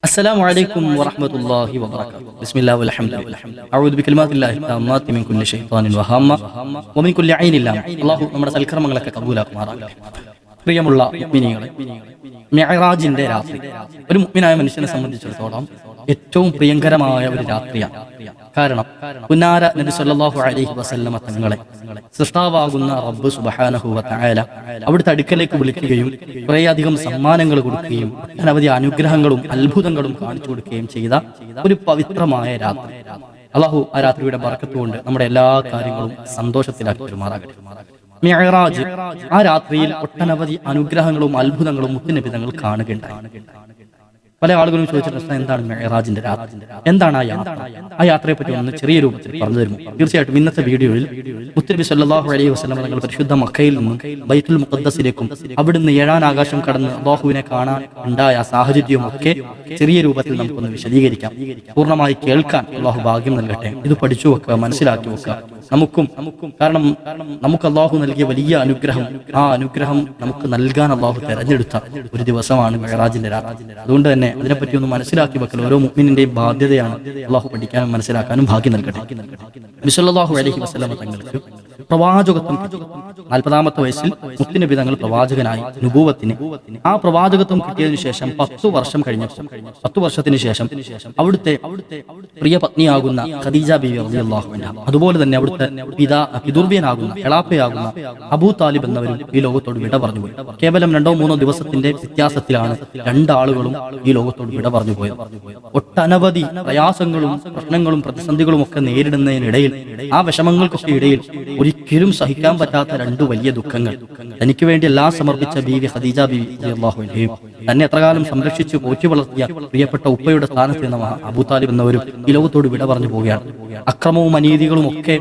السلام عليكم ورحمة الله وبركاته. بسم الله والحمد لله. أعوذ بكلمات الله التامات من كل شيطان وهامة ومن كل عين لامة. الله നമ്മുടെ സൽക്കർമ്മങ്ങളൊക്കെ കബൂലാക്കുമാറാകട്ടെ. പ്രിയമുള്ള മുഅ്മിനീങ്ങളെ, മിഅ്റാജിന്റെ രാത്രി ഒരു മുഅ്മിനായ മനുഷ്യനെ സംബന്ധിച്ചിടത്തോളം ഏറ്റവും പ്രിയങ്കരമായ ഒരു രാത്രിയാണ്. കാരണം പുന്നാര നബി സല്ലല്ലാഹു അലൈഹി വസല്ലമ തങ്ങളെ സൃഷ്ടാവാകുന്ന റബ്ബ് സുബ്ഹാനഹു വ തആല അവിടുത്തെ അടുക്കലേക്ക് വിളിക്കുകയും കുറേയധികം സമ്മാനങ്ങൾ കൊടുക്കുകയും അനവധി അനുഗ്രഹങ്ങളും അത്ഭുതങ്ങളും കാണിച്ചു കൊടുക്കുകയും ചെയ്ത ഒരു പവിത്രമായ രാത്രി. അല്ലാഹു ആ രാത്രിയുടെ ബറക്കത്ത് കൊണ്ട് നമ്മുടെ എല്ലാ കാര്യങ്ങളും സന്തോഷത്തിലാക്കി പെരുമാറാകട്ടെ. മിഅ്റാജ്, ആ രാത്രിയിൽ ഒട്ടനവധി അനുഗ്രഹങ്ങളും അത്ഭുതങ്ങളും മുത്തുനബി തങ്ങൾ കാണുകയുണ്ടായി. പല ആളുകളും ചോദിച്ചിട്ടുണ്ട്, എന്താണ് മിഅ്റാജിന്റെ രാത്രി, എന്താണ് ആ യാത്ര? ആ യാത്രയെ പറ്റി ഒന്ന് ചെറിയ രൂപത്തിൽ പറഞ്ഞു തരുമോ? തീർച്ചയായിട്ടും ഇന്നത്തെ വീഡിയോയിൽ മുത്തുനബി സല്ലല്ലാഹു അലൈഹി വസല്ലം തങ്ങൾ പരിശുദ്ധ മക്കയിൽ നിന്നും ബൈത്തുൽ മുഖദ്ദസിലേക്കും അവിടുന്ന് ഏഴാം ആകാശം കടന്ന് അല്ലാഹുവിനെ കാണാൻ ഉണ്ടായ സാഹചര്യവും ഒക്കെ ചെറിയ രൂപത്തിൽ നമുക്കൊന്ന് വിശദീകരിക്കാം. പൂർണ്ണമായി കേൾക്കാൻ അല്ലാഹു ഭാഗ്യം നൽകട്ടെ. ഇത് പഠിച്ചു വെക്കുക, മനസ്സിലാക്കി വെക്കുക. നമുക്കും കാരണം നമുക്ക് അല്ലാഹു നൽകിയ വലിയ അനുഗ്രഹം, ആ അനുഗ്രഹം നമുക്ക് നൽകാൻ അല്ലാഹു തെരഞ്ഞെടുത്ത ഒരു ദിവസമാണ് മിഅ്റാജിന്റെ രാത്രി. അതുകൊണ്ട് തന്നെ അതിനെപ്പറ്റി ഒന്ന് മനസ്സിലാക്കി വെക്കൽ ഓരോ മുഅ്മിനിന്റെയും ബാധ്യതയാണ്. അല്ലാഹു പഠിക്കാനും മനസ്സിലാക്കാനും ഭാഗ്യം നൽകട്ടെ. നബി സല്ലല്ലാഹു അലൈഹി വസല്ലം തങ്ങൾക്ക് പ്രവാചകത്വം 40-ാമത്തെ വയസ്സിൽ മുത്തുനബി തങ്ങൾ പ്രവാചകനായി നുബുവത്തിന്. ആ പ്രവാചകത്വം കിട്ടിയതിനു ശേഷം 10 വർഷം കഴിഞ്ഞപ്പോൾ 10 വർഷത്തിന് ശേഷം അവിടുത്തെ പ്രിയ പത്നിയാകുന്ന ഖദീജ ബീവി റളിയല്ലാഹു അൻഹ, അതുപോലെ തന്നെ അവിടുത്തെ പിതൃവ്യനാകുന്ന എളാപ്പയാകുന്ന അബൂ താലിബ് എന്നവരും ഈ ലോകത്തോട് വിട പറഞ്ഞുപോയി. കേവലം 2-3 ദിവസത്തിന്റെ വ്യത്യാസത്തിലാണ് രണ്ടാളുകളും ഈ ലോകത്തോട് വിട പറഞ്ഞുപോയത്. ഒട്ടനവധി പ്രയാസങ്ങളും പ്രശ്നങ്ങളും പ്രതിസന്ധികളും ഒക്കെ നേരിടുന്നതിനിടയിൽ, ആ വിഷമങ്ങൾക്കൊക്കെ ഇടയിൽ ഒരിക്കലും സഹിക്കാൻ പറ്റാത്ത 2 വലിയ ദുഃഖങ്ങൾ. തനിക്ക് വേണ്ടി എല്ലാം സമർപ്പിച്ച ബീവി ഖദീജ ബീവി റളിയല്ലാഹു അൻഹയും തന്നെ എത്രകാലം സംരക്ഷിച്ച് പോറ്റി വളർത്തിയ പ്രിയപ്പെട്ട ഉപ്പയുടെ സ്ഥാനത്ത് നിന്ന അബൂ താലിബ് എന്നവരും ഈ ലോകത്തോട് വിട പറഞ്ഞു പോവുകയാണ്. അക്രമവും അനീതികളും ഒക്കെ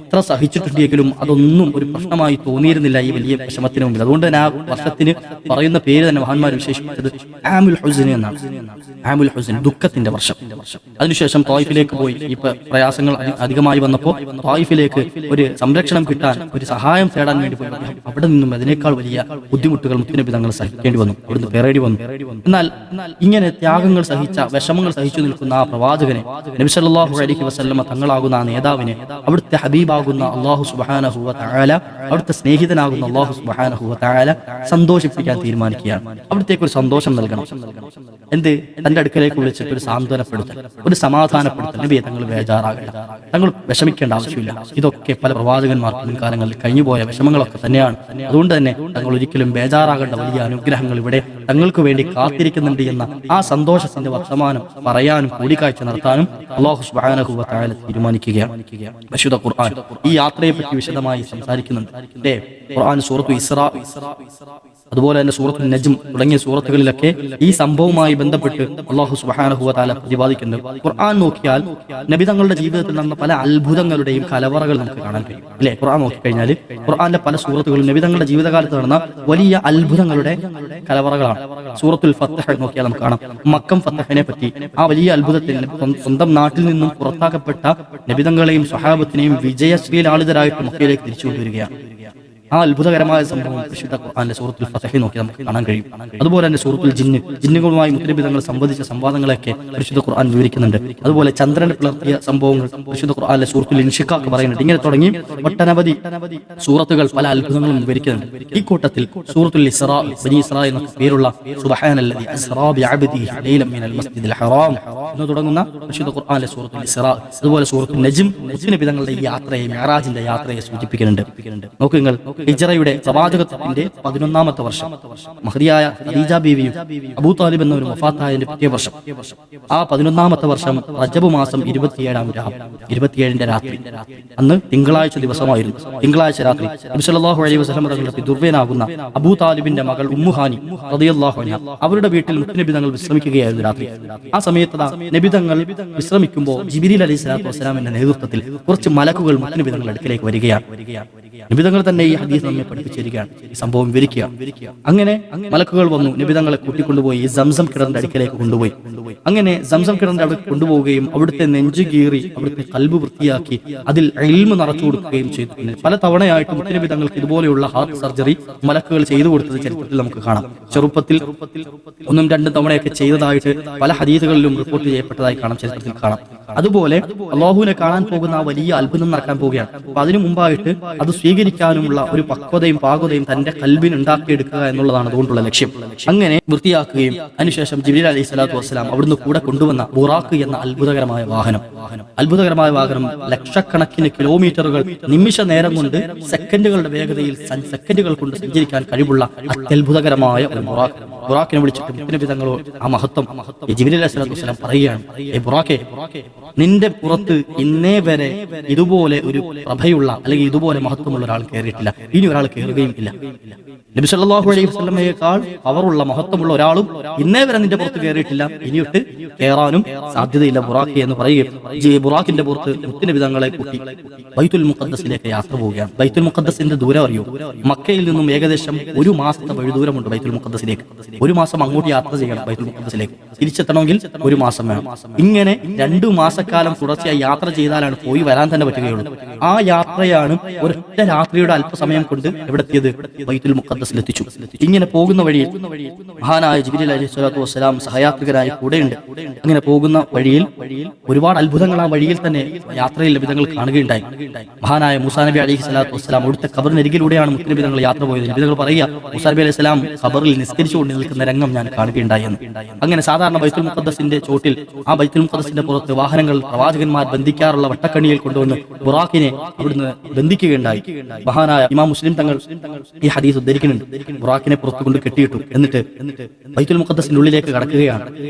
എത്ര സഹിച്ചിട്ടുണ്ടെങ്കിലും അതൊന്നും ഒരു പ്രശ്നമായി തോന്നിയിരുന്നില്ല ഈ വലിയ വിഷമത്തിന് മുമ്പിൽ. അതുകൊണ്ട് തന്നെ ആ വർഷത്തിന് പറയുന്ന പേര് തന്നെ മഹാന്മാർ വിശേഷിപ്പിച്ചത് ആമുൽ ഹുസ്ൻ എന്നാണ്. ആമുൽ ഹുസ്ൻ, ദുഃഖത്തിന്റെ വർഷം. അതിനുശേഷം ത്വായിഫിലേക്ക് പോയി. ഈ പ്രയാസങ്ങൾ അധികമായി വന്നപ്പോൾ ത്വായിഫിലേക്ക് ഒരു സംരക്ഷണം കിട്ടാൻ, ഒരു സഹായം തേടാൻ വേണ്ടി പോയി. അവിടെ നിന്നും അതിനേക്കാൾ വലിയ ബുദ്ധിമുട്ടുകൾ മുത്തുനബി തങ്ങൾ സഹിക്കേണ്ടി വന്നു, അവിടുന്ന് പേരേണ്ടി വന്നു. എന്നാൽ ഇങ്ങനെ ത്യാഗങ്ങൾ സഹിച്ച, വിഷമങ്ങൾ സഹിച്ചു നിൽക്കുന്ന ആ പ്രവാചകനെ, നബി സല്ലല്ലാഹു അലൈഹി വസല്ലമ തങ്ങളാകുന്ന ആ നേതാവിനെ, അവിടുത്തെ ഹബീബാകുന്ന അല്ലാഹു സുബ്ഹാനഹു വ തആല, അവിടുത്തെ സ്നേഹിതനാകുന്ന അല്ലാഹു സുബ്ഹാനഹു വ തആല സന്തോഷിപ്പിക്കാൻ തീരുമാനിക്കുകയാണ്. അവിടത്തേക്ക് ഒരു സന്തോഷം നൽകണം. എന്ത്? തന്റെ അടുക്കലേക്ക് വിളിച്ചിട്ട് ഒരു സാന്ത്വനപ്പെടുത്തൽ, ഒരു സമാധാനപ്പെടുത്തൽ. നബിയെ, തങ്ങൾ ബേജാറാകണ്ട, തങ്ങൾ വിഷമിക്കേണ്ട ആവശ്യമില്ല. ഇതൊക്കെ പല പ്രവാചകന്മാർക്കും മുൻകാലങ്ങളിൽ കഴിഞ്ഞുപോയ വിഷമങ്ങളൊക്കെ തന്നെയാണ്. അതുകൊണ്ട് തന്നെ തങ്ങൾ ഒരിക്കലും ബേജാറാകേണ്ട, വലിയ അനുഗ്രഹങ്ങൾ ഇവിടെ തങ്ങൾക്ക് വേണ്ടി കാത്തിരിക്കുന്നുണ്ട് എന്ന ആ സന്തോഷത്തിന്റെ വർത്തമാനം പറയാനും കൂടിക്കാഴ്ച നടത്താനും അല്ലാഹു സുബ്ഹാനഹു വ തആല തീരുമാനിക്കുകയാണ്. പരിശുദ്ധ ഖുർആൻ ഈ യാത്രയെ പറ്റി വിശദമായി സംസാരിക്കുന്നുണ്ട്. ഖുർആൻ സൂറത്തു ഇസ്രാ, അതുപോലെ തന്നെ സൂറത്തുൽ നജ്ം തുടങ്ങിയ സൂറത്തുകളിലൊക്കെ ഈ സംഭവവുമായി ബന്ധപ്പെട്ട് അല്ലാഹു സുബ്ഹാനഹു വ തആല പ്രതിപാദിക്കുന്നത്. ഖുർആൻ നോക്കിയാൽ നബി തങ്ങളുടെ ജീവിതത്തിൽ നടന്ന പല അത്ഭുതങ്ങളുടെയും കലവറകൾ നമുക്ക് കാണാൻ കഴിയും, അല്ലെ? ഖുർആൻ നോക്കിക്കഴിഞ്ഞാൽ ഖുർആന്റെ പല സൂറത്തുകളും നബി തങ്ങളുടെ ജീവിതകാലത്ത് നടന്ന വലിയ അത്ഭുതങ്ങളുടെ കലവറകളാണ്. സൂറത്തുൽ ഫത്ഹ് നോക്കിയാൽ നമുക്ക് കാണാം മക്കം ഫത്ഹിനെ പറ്റി. ആ വലിയ അത്ഭുതത്തിൽ സ്വന്തം നാട്ടിൽ നിന്നും പുറത്താക്കപ്പെട്ട നബി തങ്ങളെയും സ്വഹാബത്തിനെയും വിജയശ്രീലാളിതരായിട്ട് മക്കയിലേക്ക് തിരിച്ചു കൊണ്ടുവരികയാണ്. ആ അത്ഭുതകരമായ സംഭവം പരിശുദ്ധ ഖുർആനിലെ സൂറത്തുൽ ഫത്ഹ് നോക്കി നമുക്ക് കാണാൻ കഴിയും. അതുപോലെ തന്നെ സൂറത്തുൽ ജിന്നുകളുമായി മുത്തുനബി തങ്ങൾ സംവദിച്ച സംവാദങ്ങളൊക്കെ പരിശുദ്ധ ഖുർആൻ വിവരിക്കുന്നുണ്ട്. അതുപോലെ ചന്ദ്രനെ പിളർത്തിയ സംഭവങ്ങൾ പരിശുദ്ധ ഖുർആനിലെ സൂറത്തുൽ ഇൻഷിഖാഖ് പറയുന്നുണ്ട്. ഇങ്ങനെ തുടങ്ങി ഒട്ടനവധി സൂറത്തുകൾ പല അത്ഭുതങ്ങളും വിവരിക്കുന്നുണ്ട്. ഈ കൂട്ടത്തിൽ സൂറത്തുൽ ഇസ്രാ, ബനി ഇസ്രാ എന്ന പേരുള്ള സുബ്ഹാനല്ലദി അസ്റാ ബിഅബ്ദിഹി ലൈലൻ മിനൽ മസ്ജിദിൽ ഹറാം എന്ന് തുടങ്ങുന്ന പരിശുദ്ധ ഖുർആനിലെ സൂറത്തുൽ ഇസ്രാ, അതുപോലെ സൂറത്തുൽ നജ്ം മുത്തുനബി തങ്ങളുടെ ഈ യാത്രയെ, മിഅ്റാജിന്റെ യാത്രയെ സൂചിപ്പിക്കുന്നുണ്ട്. നോക്കൂ നിങ്ങൾ, ഹിജ്റയുടെ പ്രവാചകത്വത്തിന്റെ 11-ാമത്തെ വർഷം, മഹദിയായ ഖദീജ ബീവിയും അബൂ താലിബ് എന്നവരും വഫാത്തായതിന്റെ പിറ്റേ വർഷം, ആ 11-ാമത്തെ വർഷം റജബ് മാസം 27-ന്റെ രാത്രി, അന്ന് തിങ്കളാഴ്ച ദിവസമായിരുന്നു. തിങ്കളാഴ്ച രാത്രി നബി സല്ലല്ലാഹു അലൈഹി വസല്ലം തങ്ങളുടെ പിതൃവ്യനാകുന്ന അബൂ താലിബിന്റെ മകൾ ഉമ്മു ഹാനി റളിയല്ലാഹു അൻഹ അവരുടെ വീട്ടിൽ മുത്തുനബി തങ്ങൾ വിശ്രമിക്കുകയായിരുന്നു രാത്രി. ആ സമയത്ത് നബി തങ്ങൾ വിശ്രമിക്കുമ്പോൾ ജിബ്രീൽ അലൈഹി സ്വലാത്തു വസ്സലാമിന്റെ നേതൃത്വത്തിൽ കുറച്ച് മലക്കുകൾ മുത്തുനബി തങ്ങളുടെ അടുക്കിലേക്ക് വരികയാണ്. നിബിതങ്ങൾ തന്നെ ഈ ഹദീസ് നമ്മെ പഠിപ്പിച്ചിരിക്കുകയാണ്, ഈ സംഭവം വിവരിക്കുകയാണ്. അങ്ങനെ മലക്കുകൾ വന്നു നിബിതങ്ങളെ കൂട്ടിക്കൊണ്ടുപോയി ഈ സംസം കിണറിന്റെ അടുക്കലേക്ക് കൊണ്ടുപോയി. അങ്ങനെ സംസം കിണറിന്റെ അവിടെ കൊണ്ടുപോവുകയും അവിടുത്തെ നെഞ്ചു കീറി അവിടുത്തെ കൽബ് വൃത്തിയാക്കി അതിൽ ഇൽമ് നിറച്ചു കൊടുക്കുകയും ചെയ്തു. പല തവണയായിട്ട് മുത്തനബി തങ്ങൾക്ക് ഇതുപോലെയുള്ള ഹാർട്ട് സർജറി മലക്കുകൾ ചെയ്തു കൊടുത്തത് ചരിത്രത്തിൽ നമുക്ക് കാണാം. ചെറുപ്പത്തിൽ 1-2 തവണയൊക്കെ ചെയ്തതായിട്ട് പല ഹദീസുകളിലും റിപ്പോർട്ട് ചെയ്യപ്പെട്ടതായി കാണാം, ചരിത്രത്തിൽ കാണാം. അതുപോലെ അല്ലാഹുവിനെ കാണാൻ പോകുന്ന ആ വലിയ അത്ഭുതം നടക്കാൻ പോവുകയാണ്. അപ്പൊ അതിനു മുമ്പായിട്ട് അത് സ്വീകരിക്കാനുമുള്ള ഒരു പക്വതയും പാകതയും തന്റെ കൽബിന് ഉണ്ടാക്കിയെടുക്കുക എന്നുള്ളതാണ് അതുകൊണ്ടുള്ള ലക്ഷ്യം. അങ്ങനെ വൃത്തിയാക്കുകയും അതിനുശേഷം ജിബ്രീൽ അലൈഹി സ്വലാത്തു വസ്സലാം അവിടുന്ന് കൂടെ കൊണ്ടുവന്ന ബുറാഖ് എന്ന അത്ഭുതകരമായ വാഹനം ലക്ഷക്കണക്കിന് കിലോമീറ്ററുകൾ നിമിഷ നേരം കൊണ്ട് സെക്കൻഡുകളുടെ വേഗതയിൽ സെക്കൻഡുകൾ കൊണ്ട് സഞ്ചരിക്കാൻ കഴിവുള്ള അത്യത്ഭുതകരമായ ഒരു ബുറാഖിനെ വിളിച്ചിട്ട് മുത്തനബി തങ്ങളോ ആ മഹത്വം ജിബ്രീൽ അലൈഹി സ്വലാത്തു വസ്സലാം പറയുകയാണ്, ബുറാഖെ, നിന്റെ പുറത്ത് ഇന്നേ വരെ ഇതുപോലെ ഒരു പ്രഭയുള്ള അല്ലെങ്കിൽ ഇതുപോലെ മഹത്വമുള്ള ഒരാൾ കയറിയിട്ടില്ല, ഇനി ഒരാൾ കയറുകയും ഇല്ല. നബി സല്ലല്ലാഹു അലൈഹി വസല്ലമയേക്കാൾ പവറുള്ള മഹത്വമുള്ള ഒരാളും ഇന്നേ വരെ നിന്റെ പുറത്ത് കയറിയിട്ടില്ല, ഇനിയൊട്ട് കയറാനും സാധ്യതയില്ല ബുറാഖ് എന്ന് പറയുകയും ബുറാഖിന്റെ പുറത്ത് മുത്തുനബി തങ്ങളെ കൂട്ടി ബൈത്തുൽ മുഖദ്ദസിലേക്ക് യാത്ര പോവുകയാണ്. ബൈത്തുൽ മുഖദ്ദസിന്റെ ദൂരം അറിയോ? മക്കയിൽ നിന്നും ഏകദേശം 1 മാസത്തെ വഴി ദൂരമുണ്ട് ബൈത്തുൽ മുഖദ്ദസിലേക്ക്. 1 മാസം അങ്ങോട്ട് യാത്ര ചെയ്യണം ബൈത്തുൽ മുഖദ്ദസിലേക്ക്. തിരിച്ചെത്തണമെങ്കിൽ 1 മാസം വേണം. ഇങ്ങനെ 2 മാസക്കാലം തുടർച്ചയായി യാത്ര ചെയ്താലാണ് പോയി വരാൻ തന്നെ പറ്റുകയുള്ളൂ. ആ യാത്രയാണ് ഒരൊറ്റ രാത്രിയുടെ അല്പസമയം കൊണ്ട് എവിടെത്തിയത്? ബൈത്തുൽ മുഖദ്ദസിലെത്തിച്ചു. ഇങ്ങനെ പോകുന്ന വഴിയിൽ മഹാനായ ജിബ്രീൽ അലൈഹി സ്വലാത്തു വസ്സലാം സഹയാത്രികരായി കൂടെയുണ്ട്. അങ്ങനെ പോകുന്ന വഴിയിൽ ഒരുപാട് അത്ഭുതങ്ങൾ ആ വഴിയിൽ തന്നെ യാത്രയിൽ നബിതങ്ങൾ കാണുകയുണ്ടായി. മഹാനായ മൂസാ നബി അലൈഹി സ്വലാത്തു വസ്സലാം അവിടുത്തെ ഖബറിനരികിലൂടെയാണ് മുത്തനബി തങ്ങൾ യാത്ര പോയത്. നബിതങ്ങൾ പറയുക, മൂസാ നബി അലൈഹി സ്വലാം ഖബറിൽ നിസ്കരിച്ചുകൊണ്ട് നിൽക്കുന്ന രംഗം ഞാൻ കാണുകയുണ്ടായി എന്ന്. അങ്ങനെ സാധാരണ ബൈത്തുൽ മുഖദ്ദസിന്റെ ചോട്ടിൽ, ആ ബൈത്തുൽ മുഖദ്ദസിന്റെ പുറത്ത് വാഹനങ്ങൾ പ്രവാചകന്മാർ ബന്ധിക്കാറുള്ള വട്ടക്കണിയിൽ കൊണ്ടുവന്ന് ബുറാഖിനെ അവിടുന്ന് ബന്ധിക്കുകയുണ്ടായി. മഹാനായ ഇമാം മുസ്ലിം തങ്ങൾ ഈ ഹദീസ് ഉദ്ധരിക്കുന്നുണ്ട്. ബുറാഖിനെ പുറത്തു കൊണ്ട് കെട്ടിയിട്ടു. എന്നിട്ട് ബൈത്തുൽ മുഖദ്ദസിന്റെ ഉള്ളിലേക്ക് കടക്കുകയാണ്.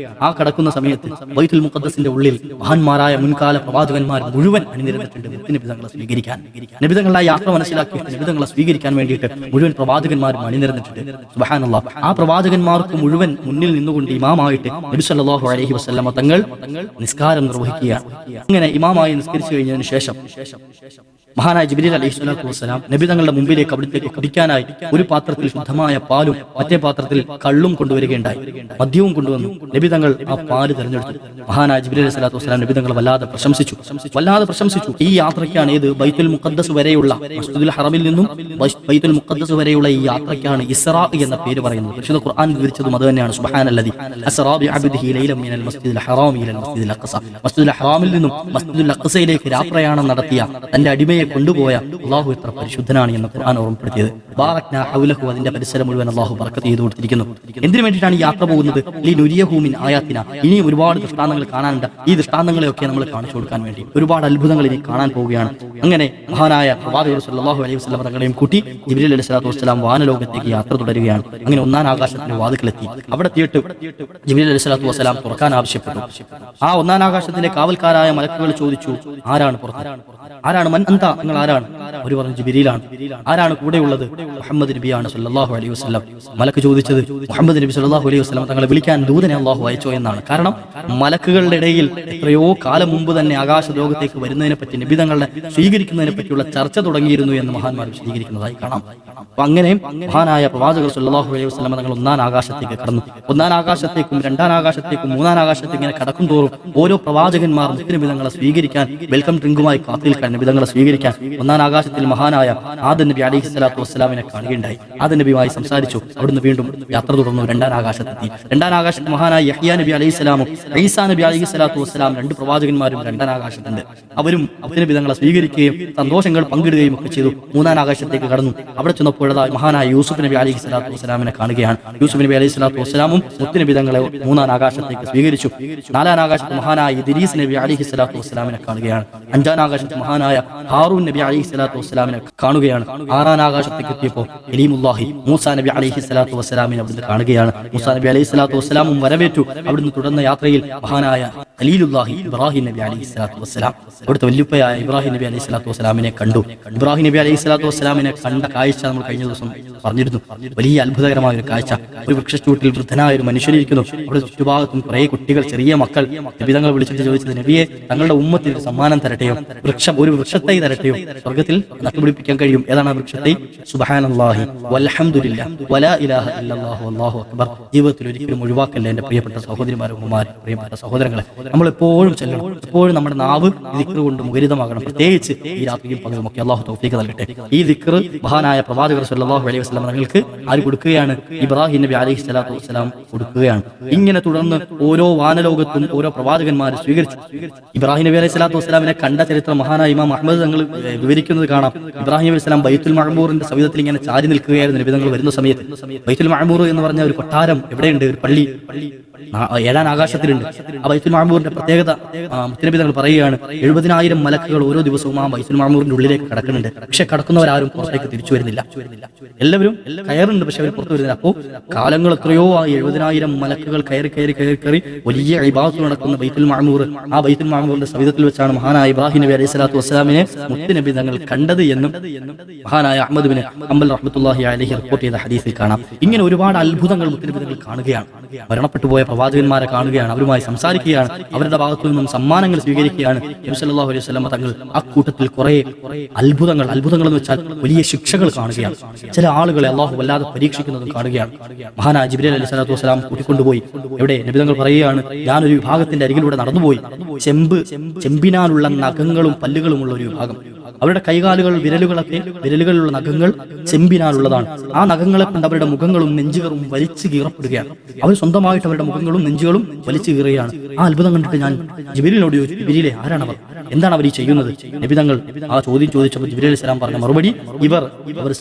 ആ കടക്കുന്ന സമയത്ത് ബൈത്തുൽ മുഖദ്ദസിന്റെ ഉള്ളിൽ മഹാന്മാരായ മുൻകാല പ്രവാചകന്മാർ മുഴുവൻ അണിനിരന്നിട്ടുണ്ട് നബിതങ്ങളെ സ്വീകരിക്കാൻ. നബിതങ്ങളുടെ യാത്ര മനസ്സിലാക്കിയിട്ട് നബിതങ്ങളെ സ്വീകരിക്കാൻ വേണ്ടിയിട്ട് മുഴുവൻ പ്രവാചകന്മാരും അണിനിരന്നിട്ടുണ്ട്. സുബ്ഹാനല്ലാഹ്. ആ പ്രവാചകന്മാർക്ക് മുഴുവൻ മുന്നിൽ നിന്നുകൊണ്ട് ഇമാമായിട്ട് നബി സല്ലല്ലാഹു അലൈഹി വസല്ലമ തങ്ങൾ നിസ്കാരം നിർവഹിക്കുകയാണ്. അങ്ങനെ ഇമാമായി നിസ്കരിച്ചു കഴിഞ്ഞതിന് ശേഷം മഹാനായ ജിബ്രീൽ അലൈഹി സ്വലാത്തു വസ്സലാം നബി തങ്ങളുടെ മുമ്പിലേക്ക് അവിടത്തേക്ക് കുടിക്കാനായി ഒരു പാത്രത്തിൽ ശുദ്ധമായ പാലും മറ്റേ പാത്രത്തിൽ കള്ളും കൊണ്ടുവരികയുണ്ടായി. മദ്യവും കൊണ്ടുവന്നു. നബി തങ്ങൾ ആ പാല് തെരഞ്ഞെടുത്തു. മഹാനായ ജിബ്രീൽ അലൈഹി സ്വലാത്തു വസ്സലാം നബി തങ്ങൾ വല്ലാതെ പ്രശംസിച്ചു. ഈ യാത്രയ്ക്കാണ് ഏത് ബൈത്തുൽ മുഖദ്ദസ് വരെയുള്ള മസ്ജിദുൽ ഹറമിൽ നിന്നും ബൈത്തുൽ മുഖദ്ദസ് വരെയുള്ള ഈ യാത്രയ്ക്കാണ് ഇസ്റാ എന്ന പേര് പറയുന്നത്. പരിശുദ്ധ ഖുർആൻ വിവരിച്ചതും അത് തന്നെയാണ്. സുബ്ഹാനല്ലദി അസ്റാ ബിഅബ്ദിഹി ലൈലൻ മിനൽ മസ്ജിദിൽ ഹറാമി ഇലൽ മസ്ജിദിൽ അഖ്സ. മസ്ജിദുൽ ഹറാമിൽ നിന്നും മസ്ജിദുൽ അഖ്സയിലേക്ക് രാപ്രയാണം നടത്തിയ തന്റെ അടിമയെ കൊണ്ടുപോയ അല്ലാഹു എത്ര പരിശുദ്ധനാണ് എന്ന് ഖുർആൻ ഓർമ്മപ്പെടുത്തിയത്. ബാറക്നാ ഹൗലഹു, അതിന്റെ പരിസരം മുഴുവൻ അല്ലാഹു ബറക്കത്ത് ചെയ്തു കൊടുത്തിരിക്കുന്നു. എന്തിനു വേണ്ടിയിട്ടാണ് ഈ യാത്ര പോകുന്നത്? ലിനുരിയഹു മിൻ ആയാതിനാ, ഇനി ഒരുപാട് ദൃഷ്ടാന്തങ്ങൾ കാണാനുണ്ട്. ഈ ദൃഷ്ടാന്തങ്ങളെയൊക്കെ നമ്മൾ കാണിച്ചു കൊടുക്കാൻ വേണ്ടി ഒരുപാട് അത്ഭുതങ്ങൾ ഇനി കാണാൻ പോവുകയാണ്. അങ്ങനെ മഹാനായ പ്രവാചകർ സല്ലല്ലാഹു അലൈഹി വസല്ലം തങ്ങളെയും കൂട്ടി ജിബ്രീൽ അലൈഹി സ്വലാത്തു വസ്സലാം വാനലോകത്തേക്ക് യാത്ര തുടരുകയാണ്. അങ്ങനെ 1-ാം ആകാശത്തിന്റെ വാതിക്കലെത്തി. അവിടെ എത്തിയിട്ട് ജിബ്രീൽ അലൈഹി സ്വലാത്തു വസ്സലാം തുറക്കാൻ ആവശ്യപ്പെട്ടു. ആ 1-ാം ആകാശത്തിന്റെ കാവൽക്കാരായ മലക്കുകൾ ചോദിച്ചു, ആരാണ് പുറത്ത്? ആരാണ്? മൻ അന്ത, നിങ്ങൾ ആരാണ്? അവർ പറഞ്ഞു, ജിബ്രീലാണ്. ആരാണ് കൂടെയുള്ളത്? മുഹമ്മദ് നബിയാണ് സല്ലല്ലാഹു അലൈഹി വസല്ലം. മലക്ക് ചോദിച്ചത് മുഹമ്മദ് നബി സല്ലല്ലാഹു അലൈഹി വസല്ലം തങ്ങളെ വിളിക്കാൻ ദൂതനെ അല്ലാഹു അയച്ചോ എന്നാണ്. കാരണം മലക്കുകളുടെ ഇടയിൽ എത്രയോ കാലം മുമ്പ് തന്നെ ആകാശ ലോകത്തേക്ക് വരുന്നതിനെ പറ്റി, നബി തങ്ങളെ സ്വീകരിക്കുന്നതിനെ പറ്റിയുള്ള ചർച്ച തുടങ്ങിയിരുന്നു എന്ന് മഹാന്മാർ വിശദീകരിക്കുന്നതായി കാണാം. അപ്പൊ അങ്ങനെ മഹാനായ പ്രവാചകർ സല്ലല്ലാഹു അലൈഹി വസല്ലം തങ്ങൾ 1-ാം ആകാശത്തേക്ക് കടന്നു. 1-ാം ആകാശത്തേക്കും 2-ാം ആകാശത്തേക്കും 3-ാം ആകാശത്തേക്ക് ഇങ്ങനെ കടക്കും തോറും ഓരോ പ്രവാചകന്മാർ നബി തങ്ങളെ സ്വീകരിക്കാൻ വെൽക്കം ഡ്രിങ്കുമായി കാത്തിരിക്കാൻ നബി തങ്ങളെ സ്വീകരിക്കാൻ 1-ാം ആകാശത്തിൽ മഹാനായ ആദം നബി അലൈഹി സ്വലാത്തു വസ്സലാമിനെ കാണുകയുണ്ടായി. ആദം നബിയുമായി സംസാരിച്ചു. അവിടുന്ന് വീണ്ടും യാത്ര തുടർന്നു. 2-ാം ആകാശത്തെത്തി. 2-ാം ആകാശത്ത് മഹാനായ യഹ്യാ നബി അലൈഹി സ്വലാമും ഈസാ നബി അലൈഹി സ്വലാത്തു വസ്സലാം 2 പ്രവാചകന്മാരും 2-ാം ആകാശത്തുണ്ട്. അവരും നബി തങ്ങളെ സ്വീകരിക്കുകയും സന്തോഷങ്ങൾ പങ്കിടുകയും ഒക്കെ ചെയ്തു. 3-ാം ആകാശത്തേക്ക് കടന്നു. അവിടെ ചെന്നപ്പോഴതായി മഹാനായ യൂസുഫ് നബി അലൈഹി സ്വലാത്തു വസ്സലാമിനെ കാണുകയാണ്. യൂസുഫ് നബി അലൈഹി സ്വലാത്തു വസ്സലാമും മുത്തുനബി തങ്ങളെ 3-ാം ആകാശത്തേക്ക് സ്വീകരിച്ചു. 4-ാം ആകാശത്ത് മഹാനായ ഇദ്രീസ് നബി അലൈഹി സ്വലാത്തു വസ്സലാമിനെ കാണുകയാണ്. 5-ാം ആകാശത്ത് മഹാനായ ഹാറൂൻ നബി അലൈഹി സ്വലാത്തു വസ്സലാമിനെ കാണുകയാണ്. 6-ാം ആകാശത്തേക്ക് എത്തിയപ്പോൾ കലീമുല്ലാഹി മൂസാ നബി അലൈഹി സ്വലാത്തു വസ്സലാമിനെ അവിടുന്ന് കാണുകയാണ്. മൂസാ നബി അലൈഹി സ്വലാത്തു വസ്സലാമും വരവേറ്റു. അവിടുന്ന് തുടർന്ന യാത്രയിൽ മഹാനായ ഖലീലുല്ലാഹി ഇബ്രാഹിം നബി അലൈഹി സ്വലാത്തു വസ്സലാം, അവിടുത്തെ വല്യുപ്പയായ ഇബ്രാഹിം നബി അലൈഹി സ്വലാത്തു വസ്സലാമിനെ കണ്ടു. ഇബ്രാഹിം നബി അലൈഹി സ്വലാത്തു വസ്സലാമിനെ കണ്ട കാഴ്ച നമ്മൾ കഴിഞ്ഞ ദിവസം പറഞ്ഞിരുന്നു. വലിയ അത്ഭുതകരമായ ഒരു കാഴ്ച. ഒരു വൃക്ഷച്ചൂട്ടിൽ വൃദ്ധനായ ഒരു മനുഷ്യരിയ്ക്കുന്നു. അവിടെ ചുറ്റുഭാഗത്തും കുറെ കുട്ടികൾ, ചെറിയ മക്കൾ. നബി തങ്ങൾ വിളിച്ചിട്ട് ചോദിച്ചത്, നബിയെ, തങ്ങളുടെ ഉമ്മത്തിന് ഒരു സമ്മാനം തരട്ടെയോ, ഒരു വൃക്ഷത്തൈ തരട്ടെയോ, സ്വർഗത്തിൽ സ്വർഗ്ഗത്തിൽ നട്ടുപിടിപ്പിക്കാൻ കഴിയും. ഏതാണ് ആ വൃക്ഷത്തെ? സുബ്ഹാനല്ലാഹി വൽഹംദുലില്ലാഹി വലാ ഇലാഹ ഇല്ലല്ലാഹു വല്ലാഹു അക്ബർ. ജീവിതത്തിൽ ഒരിക്കലും ഒഴിവാക്കല്ല എൻ്റെ പ്രിയപ്പെട്ട സഹോദരിമാരും ഉമ്മമാരും പ്രിയപ്പെട്ട സഹോദരങ്ങളെ. നമ്മൾ എപ്പോഴും ചെല്ലണം, എപ്പോഴും നമ്മുടെ നാവ് ദിക്ർ കൊണ്ട് മുഖരിതമാകണം. പ്രത്യേകിച്ച് ഈ രാത്രിയും പകലും ഒക്കെ അല്ലാഹു തൗഫീഖ് നൽകട്ടെ. ഈ ദിക്ർ മഹാനായ പ്രവാചകർ സല്ലല്ലാഹു അലൈഹി വസല്ലം തങ്ങൾക്ക് ആര് കൊടുക്കുകയാണ്? ഇബ്രാഹിം നബി അലൈഹി സ്വലാത്തു വസ്സലാം കൊടുക്കുകയാണ്. ഇങ്ങനെ തുടർന്ന് ഓരോ വാനലോകത്തും ഓരോ പ്രവാചകന്മാർ സ്വീകരിച്ചു. ഇബ്രാഹിം നബി അലൈഹി സ്വലാത്തു വസ്സലാമിനെ കണ്ട ചരിത്രം മഹാനായ ഇമാം അഹ്മദ് തങ്ങൾ വിവരിക്കുന്നത് കാണാം. ഇബ്രാഹിം നബി സ്വലാം ബൈത്തുൽ മഅമൂറിന്റെ സവിധത്തിൽ ഇങ്ങനെ ചാരി നിൽക്കുകയായിരുന്നു നബി തങ്ങൾ വരുന്ന സമയത്ത്. ബൈത്തുൽ മഅമൂർ എന്ന് പറഞ്ഞ ഒരു കൊട്ടാരം എവിടെയുണ്ട്? ഒരു പള്ളി 7 ആകാശത്തിലുണ്ട്. ആ ബൈത്തുൽ മഅമൂറിന്റെ പ്രത്യേകത മുത്തനബി തങ്ങൾ പറയുകയാണ്, 70,000 മലക്കുകൾ ഓരോ ദിവസവും ആ ബൈത്തുൽ മഅമൂറിന്റെ ഉള്ളിലേക്ക് കടക്കുന്നുണ്ട്. പക്ഷെ കടക്കുന്നവരാരും പുറത്തേക്ക് തിരിച്ചു വരുന്നില്ല. എല്ലാവരും കയറുന്നുണ്ട്, പക്ഷെ അവർ പുറത്തു വരുന്നില്ല. അപ്പോൾ കാലങ്ങൾ എത്രയോ ആ 70,000 മലക്കുകൾ കയറി വലിയ ഇബാദത്ത് നടക്കുന്ന ബൈത്തുൽ മഅമൂർ, ആ ബൈത്തുൽ മഅമൂറിന്റെ സവിധത്തിൽ വെച്ചാണ് മഹാനായ ഇബ്രാഹിം നബി അലൈഹി സ്വലാത്തു വസ്സലാമിനെ മുത്തനബി തങ്ങൾ കണ്ടത് എന്നും മഹാനായ അഹ്മദ് ബിൻ ഹംബൽ റഹ്മത്തുള്ളാഹി അലൈഹി റിപ്പോർട്ട് ചെയ്ത ഹദീസിൽ കാണാം. ഇങ്ങനെ ഒരുപാട് അത്ഭുതങ്ങൾ മുത്തനബി തങ്ങൾ കാണുകയാണ്. മരണപ്പെട്ടുപോയ പ്രവാചകന്മാരെ കാണുകയാണ്, അവരുമായി സംസാരിക്കുകയാണ്, അവരുടെ ഭാഗത്തു നിന്നും സമ്മാനങ്ങൾ സ്വീകരിക്കുകയാണ്. നബി സല്ലല്ലാഹു അലൈഹി വസല്ലം തങ്ങൾ അക്കൂട്ടത്തിൽ കുറെ അത്ഭുതങ്ങൾ എന്ന് വെച്ചാൽ വലിയ ശിക്ഷകൾ കാണുകയാണ്. ചില ആളുകളെ അള്ളാഹു വല്ലാതെ പരീക്ഷിക്കുന്നതും കാണുകയാണ്. മഹാനായ ജിബ്രീൽ അലൈഹി സ്വലാത്തു വസ്സലാം കൂട്ടിക്കൊണ്ടുപോയി. എവിടെ? നബി തങ്ങൾ പറയുകയാണ്, ഞാനൊരു വിഭാഗത്തിന്റെ അരികിലൂടെ നടന്നുപോയി. ചെമ്പിനാലുള്ള നഖങ്ങളും പല്ലുകളുമുള്ള ഒരു വിഭാഗം. അവരുടെ കൈകാലുകൾ വിരലുകളിലുള്ള നഖങ്ങൾ ചെമ്പിനാലുള്ളതാണ്. ആ നഖങ്ങളെ കൊണ്ട് അവരുടെ മുഖങ്ങളും നെഞ്ചുകളും വലിച്ചു കീറപ്പെടുകയാണ്. അവർ സ്വന്തമായിട്ട് അവരുടെ മുഖങ്ങളും നെഞ്ചുകളും വലിച്ചു കീറുകയാണ്. ആ അത്ഭുതം കണ്ടിട്ട് ഞാൻ ജിബ്രീലിനോട് ചോദിച്ചു, ജിബ്രീലേ, ആരാണവർ? എന്താണ് അവർ ഈ ചെയ്യുന്നത്? നബി തങ്ങൾ ആ ചോദ്യം ചോദിച്ചപ്പോൾ ജിബ്രീൽ അലൈഹി സ്വലാം പറഞ്ഞ മറുപടി, ഇവർ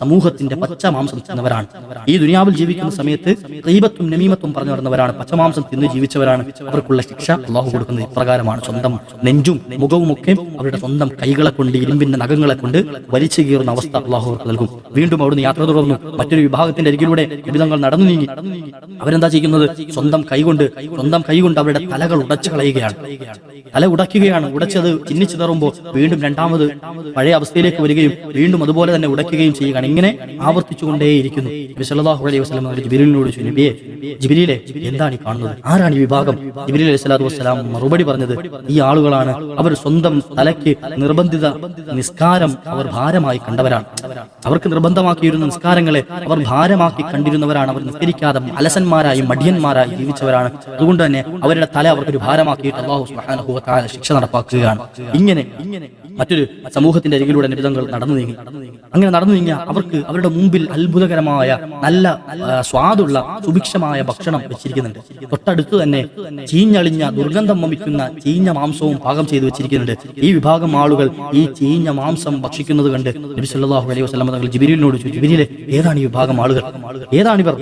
സമൂഹത്തിന്റെ പച്ചമാംസം തിന്നവരാണ്. ഈ ദുനിയാവിൽ ജീവിക്കുന്ന സമയത്ത് ഗീബത്തും നമീമത്തും പറഞ്ഞു നടന്നവരാണ്, പച്ചമാംസം തിന്ന് ജീവിച്ചവരാണ്. അവർക്കുള്ള ശിക്ഷ അല്ലാഹു കൊടുക്കുന്നത് ഇപ്രകാരമാണ്. സ്വന്തം നെഞ്ചും മുഖവും ഒക്കെ അവരുടെ സ്വന്തം കൈകളെ കൊണ്ട്, ഇരുമ്പിന്റെ നഖങ്ങളെ കൊണ്ട് വലിച്ചു കീറുന്ന അവസ്ഥ അല്ലാഹു അവർക്ക് നൽകും. വീണ്ടും അവിടുന്ന് യാത്ര തുടർന്നു. മറ്റൊരു വിഭാഗത്തിന്റെ അരികിലൂടെ നബി തങ്ങൾ നടന്നു നീങ്ങി. അവരെന്താ ചെയ്യുന്നത്? സ്വന്തം കൈകൊണ്ട് അവരുടെ തലകൾ ഉടച്ചു കളയുകയാണ്. തല ഉടയ്ക്കുകയാണ്. ഉടച്ചത് ചിന്നിച്ചിതറുമ്പോൾ വീണ്ടും രണ്ടാമത് പഴയ അവസ്ഥയിലേക്ക് വരികയും വീണ്ടും അതുപോലെ തന്നെ ഉടയ്ക്കുകയും ചെയ്യുകയാണ്. ഇങ്ങനെ ആവർത്തിച്ചുകൊണ്ടേയിരിക്കുന്നു. നബി സല്ലല്ലാഹു അലൈഹി വസല്ലം ജിബ്രീലിനോട് ചോദിച്ചു, നബിയേ, ജിബ്രീലേ, എന്താണ് ഈ കാണുന്നത്? ആരാണ് ഈ വിഭാഗം? ജിബ്രീൽ അലൈഹി സ്വലാത്തു വസ്സലാം മറുപടി പറഞ്ഞത്, ഈ ആളുകളാണ്, അവർ സ്വന്തം തലയ്ക്ക് നിർബന്ധിത നിസ്കാരം അവർ ഭാരമായി കണ്ടവരാണ്. അവർക്ക് നിർബന്ധമാക്കിയിരുന്ന നിസ്കാരങ്ങളെ അവർ ഭാരമാക്കി കണ്ടിരുന്നവരാണ്. അവർ നിസ്കരിക്കാതെ അലസന്മാരായി മടിയന്മാരായി ജീവിച്ചവരാണ്. അതുകൊണ്ട് തന്നെ അവരുടെ തല അവർക്കൊരു ഭാരമാക്കിയിട്ട് അല്ലാഹു സുബ്ഹാനഹു വ തആല ശിക്ഷ നടപ്പാക്കുകയാണ്. ഇങ്ങനെ മറ്റൊരു സമൂഹത്തിന്റെ അരികിലൂടെ നബി തങ്ങൾ നടന്നു നീങ്ങി. അങ്ങനെ നടന്നു നീങ്ങിയ അവർക്ക് അവരുടെ മുമ്പിൽ അത്ഭുതകരമായ നല്ല സ്വാദുള്ള സുഭിക്ഷമായ ഭക്ഷണം വെച്ചിരിക്കുന്നുണ്ട്. തൊട്ടടുത്ത് തന്നെ ചീഞ്ഞളിഞ്ഞ ദുർഗന്ധം വമിക്കുന്ന ചീഞ്ഞ മാംസവും പാകം ചെയ്തു വെച്ചിരിക്കുന്നുണ്ട്. ഈ വിഭാഗം ആളുകൾ ഈ ചീഞ്ഞ മാംസം ഭക്ഷിക്കുന്നത് കണ്ട് നബി സല്ലല്ലാഹു അലൈഹി വസല്ലം തങ്ങൾ ജിബ്രീലിനോട് ചോദിച്ചു, ജിബ്രീലേ, ഏതാണ് ഈ വിഭാഗം ആളുകൾ? ഏതാണിവർ?